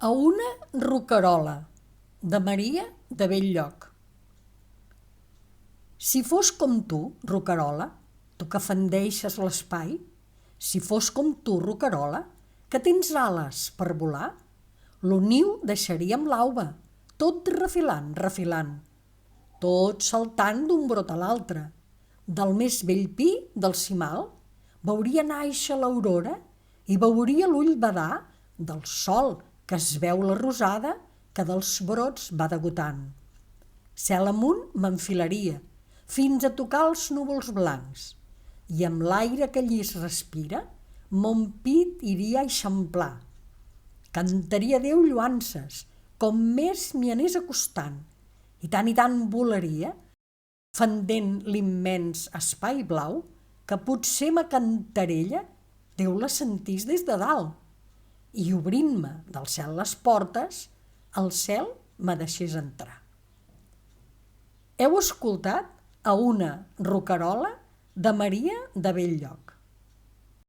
A una roquerola, de Maria de Bell-lloc. Si fos com tu, roquerola, tu que fendeixes l'espai, si fos com tu, roquerola, que tens ales per volar, lo niu deixaríem l'auba, tot refilant, refilant, tot saltant d'un brot a l'altre. Del més vell pi del cimal veuria nàixer l'aurora i veuria l'ull badar del sol que es veu la rosada que dels brots va degotant. Cel amunt m'enfilaria fins a tocar els núvols blancs i amb l'aire que allí es respira mon pit iria a eixamplar. Cantaria a Déu lloances com més m'hi anés acostant i tant volaria fendent l'immens espai blau que potser ma cantarella Déu la sentís des de dalt i obrint-me del cel les portes, el cel me deixés entrar. Heu escoltat a una roquerola de Maria de Bell-lloc.